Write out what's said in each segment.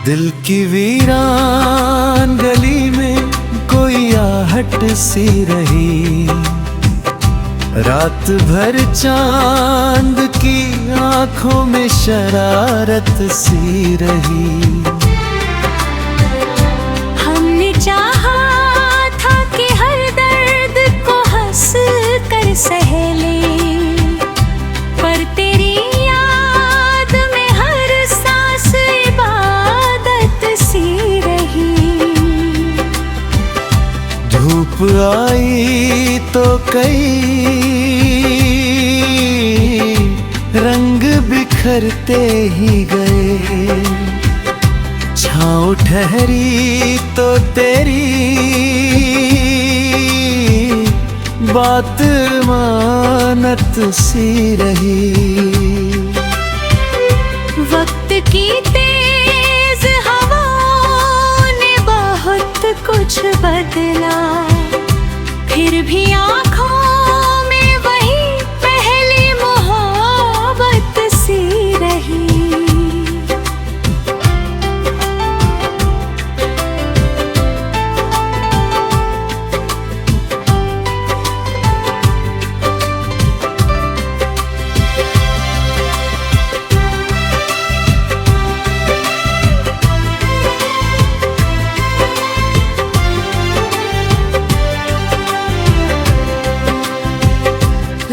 दिल की वीरान गली में कोई आहट सी रही, रात भर चांद की आंखों में शरारत सी रही। हमने चाहा था कि हर दर्द को हंस कर सह ले, पर तेरी याद में हर सांस इबादत सी रही। धूप आई तो कई रंग बिखरते ही गए, छाँव ठहरी तो तेरी बात मानत सी रही। वक्त की तेज हवाओं ने बहुत कुछ बदला, फिर भी आँखों में वही पहली मोहब्बत सी रही।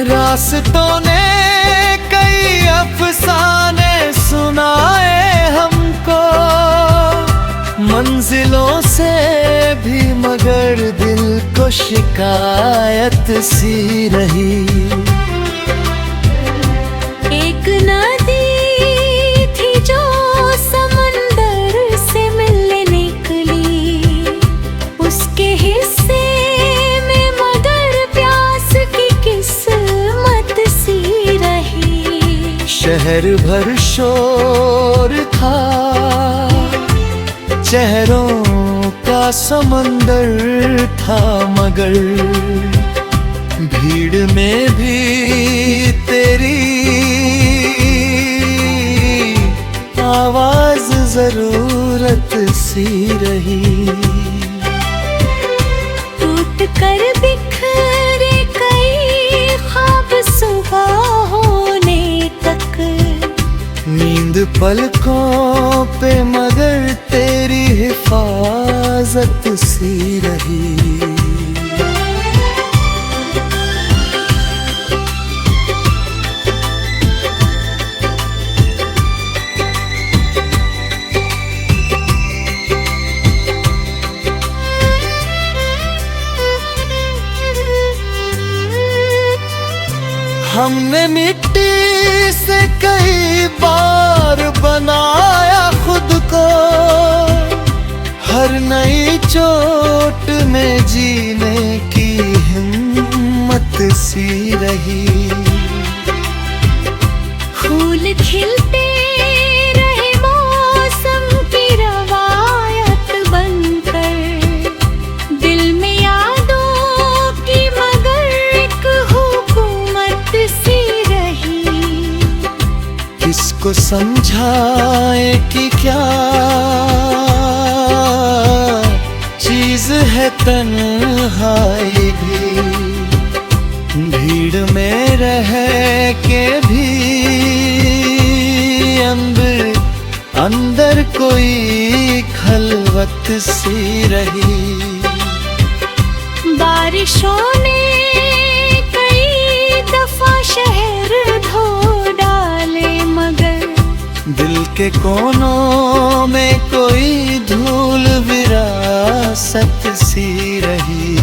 रास्तों ने कई अफसाने सुनाए हमको, मंजिलों से भी मगर दिल को शिकायत सी रही। एक नदी थी जो समंदर से मिलने निकली, उसके हिस्से में मगर प्यास की किस्मत सी रही। शहर भर शोर था, चेहरों का समंदर था, मगर भीड़ में भी तेरी आवाज जरूरत सी रही। टूट कर बिखरे कई ख्वाब सुबह होने तक, नींद पलकों पे मगर तेरी हिफाजत सी रही। हमने मिट्टी से कई बार बनाया खुद को, हर नई चोट में जीने की हिम्मत सी रही। फूल खिलते रहे मौसम की रवायत बनकर, दिल में यादों की मगर एक हुकूमत सी रही। किसको समझाए कि क्या चीज है तन्हाई भी, भीड़ में रह के भी अंदर कोई खलवत सी रही। बारिशों ने कई दफा शहर धो डाले, मगर दिल के कोनों में कोई धूल विरासत सी रही।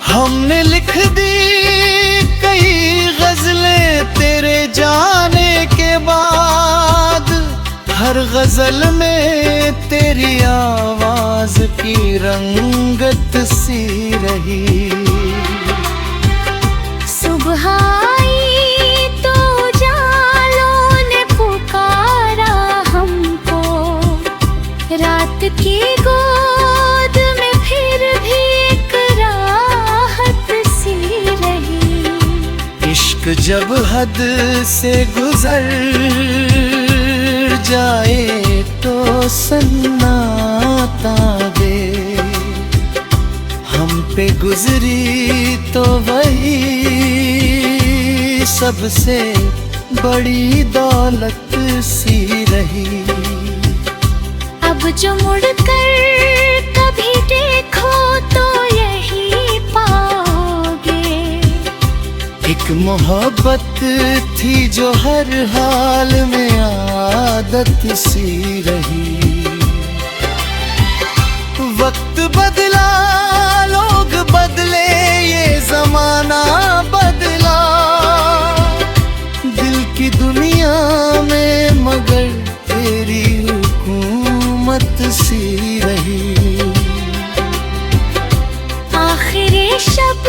हमने लिख दी कई गजलें तेरे जाने के बाद, हर गजल में तेरी आवाज की रंगत सी रही। सुबह आई तो जालों ने पुकारा हमको, रात की गोद में फिर भी एक राहत सी रही। इश्क जब हद से गुजर जाए तो सन्नाटा दे, हम पे गुजरी तो वही सबसे बड़ी दौलत सी रही। अब जो मुड़कर कभी देखो तो यही पाओगे, एक मोहब्बत थी जो हर हाल में आदत सी रही। वक्त बदला, लोग बदले, ये जमाना बदला, दिल की दुनिया में मगर तेरी हुकूमत सी रही। आखिरी शब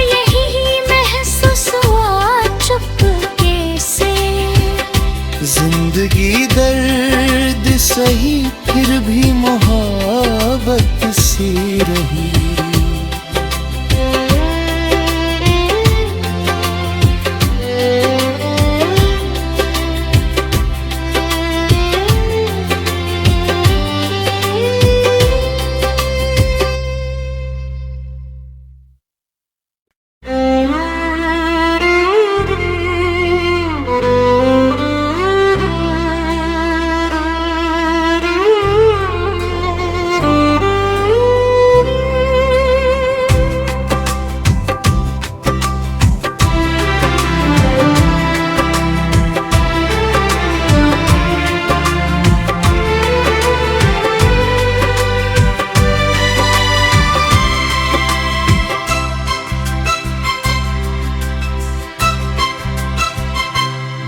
यही महसूस हुआ चुपके से, जिंदगी दर्द सही फिर भी मोहब्बत सी रही।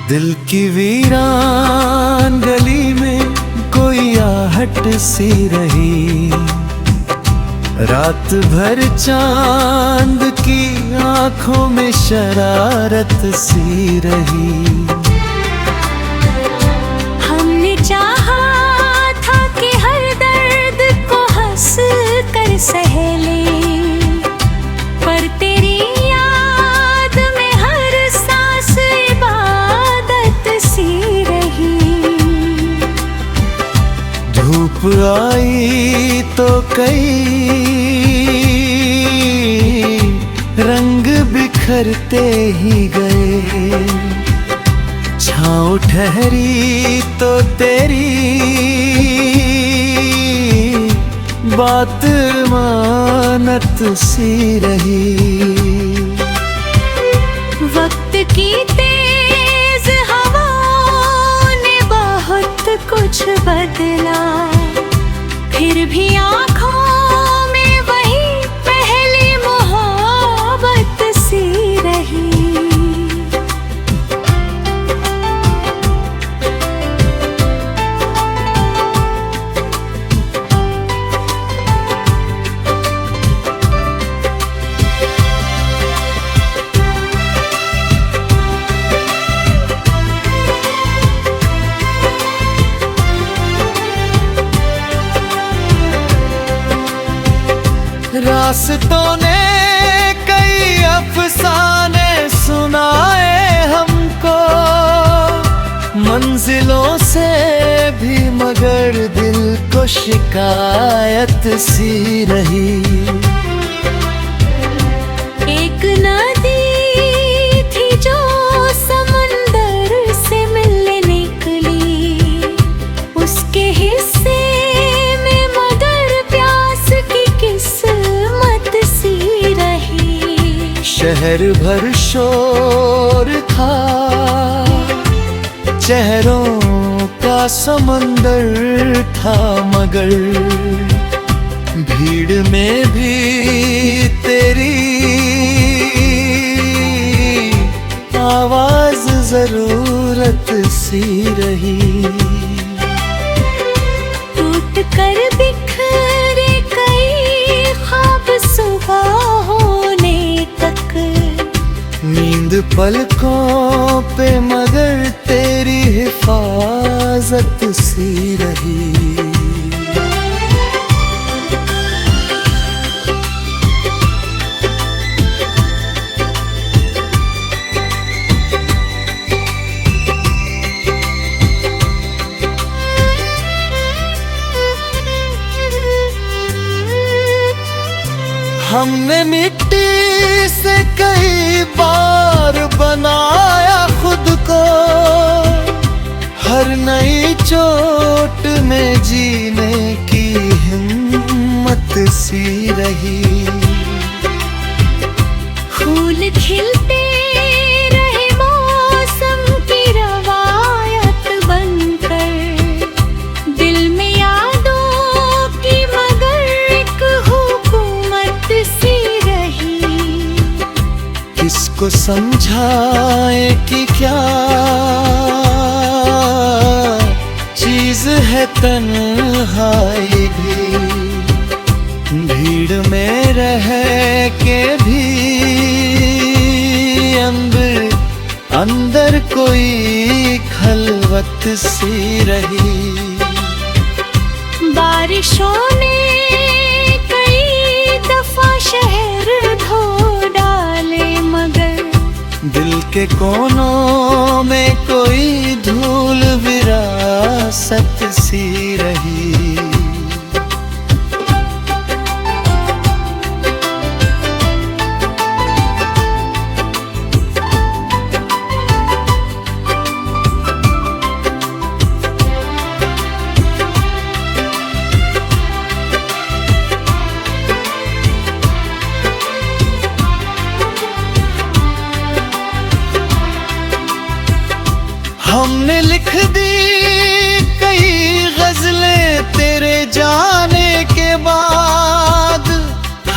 दिल की वीरान गली में कोई आहट सी रही। रात भर चांद की आंखों में शरारत सी रही। हमने चाहा था कि हर दर्द को हंस कर सह लें, पर तेरी याद में हर सांस इबादत सी रही। धूप आई तो कई रंग बिखरते ही गए, छाँव ठहरी तो तेरी बात मानत सी रही। वक्त की तेज हवाओं ने बहुत कुछ बदला, फिर भी आँखों में वही पहली मोहब्बत सी रही। रास्तों ने कई अफसाने सुनाए हमको, मंजिलों से भी मगर दिल को शिकायत सी रही। एक नदी थी जो समंदर से मिलने निकली, उसके हिस्से में मगर प्यास की किस्मत सी रही। शहर भर शोर था, चेहरों का समंदर था, मगर भीड़ में भी तेरी आवाज जरूरत सी रही। टूट कर बिखरे पलकों पे मगर तेरी हिफाजत सी रही। हमने मिट्टी से कई बार बनाया खुद को, हर नई चोट में जीने की हिम्मत सी रही। फूल खिलते रहे मौसम की रवायत बनकर, दिल में यादों की मगर एक हुकूमत सी रही। किसको समझाए कि क्या चीज है तन्हाई भी, भीड़ में रह के भी अंदर कोई खलवत सी रही। बारिशों ने कई दफा शहर धो डाले मगर दिल के कोनों में कोई धूल विरासत सी रही। हमने लिख दी कई गजलें तेरे जाने के बाद,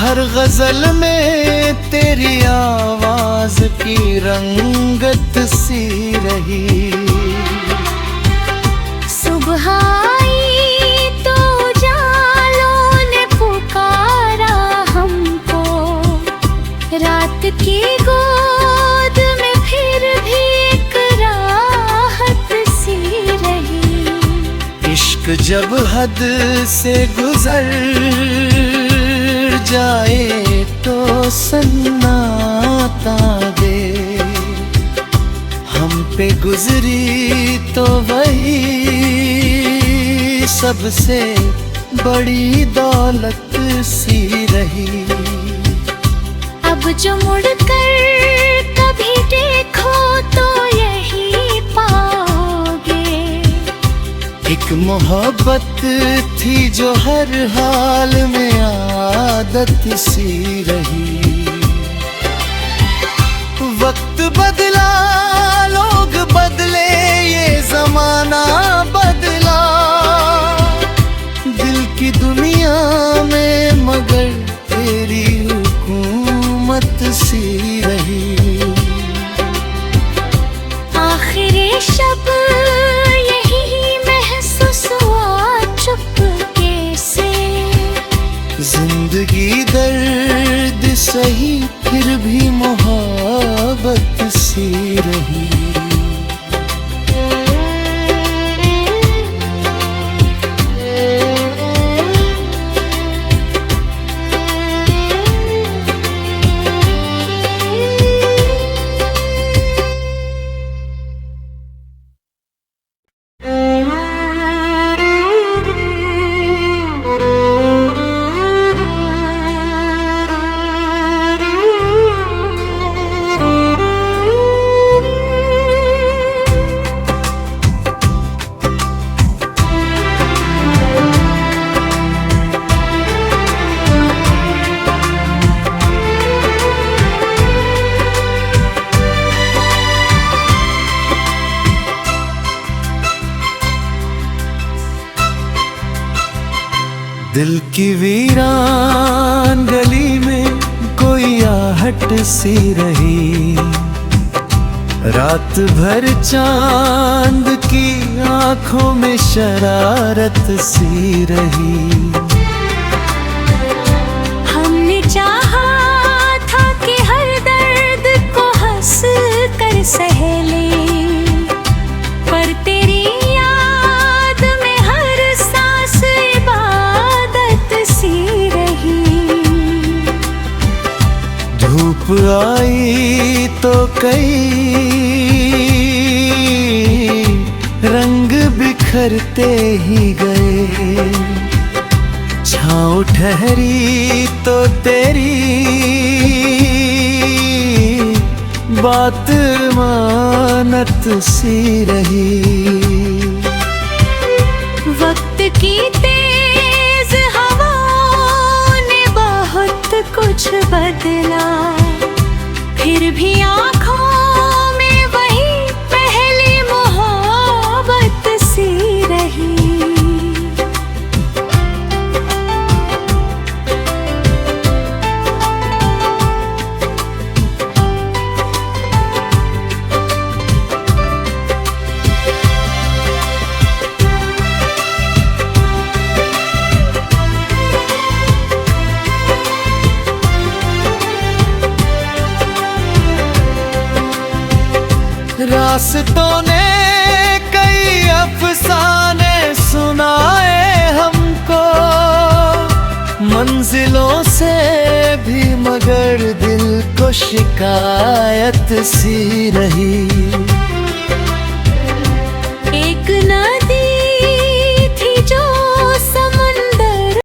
हर गजल में तेरी आवाज की रंगत सी रही। सुबह आई तो उजालों ने पुकारा हमको, रात की गोद में फिर भी एक राहत सी रही। इश्क जब हद से गुजर जाए तो सन्नाटा दे, हम पे गुजरी तो वही सबसे बड़ी दौलत सी रही। अब जो मुड़कर कभी देखो तो यही पाओगे, एक मोहब्बत थी जो हर हाल में आदत सी रही। वक्त बदला, लोग बदले, ये जमाना बदला, दिल की दुनिया में मगर तेरी हुकूमत सी रही। आखिरी शब यही महसूस हुआ चुपके से, जिंदगी दर्द सही फिर भी मोहब्बत सी रही। दिल की वीरान गली में कोई आहट सी रही, रात भर चांद की आंखों में शरारत सी रही। हमने चाहा था कि हर दर्द को हंस आई तो कई रंग बिखरते ही गए, छाँव ठहरी तो तेरी बात मानत सी रही। वक्त की तेज हवाओं ने बहुत कुछ बदला, फिर भी आँखों में वही पहली मोहब्बत सी रही। रास्तों ने कई अफसाने सुनाए हमको, मंजिलों से भी मगर दिल को शिकायत सी रही।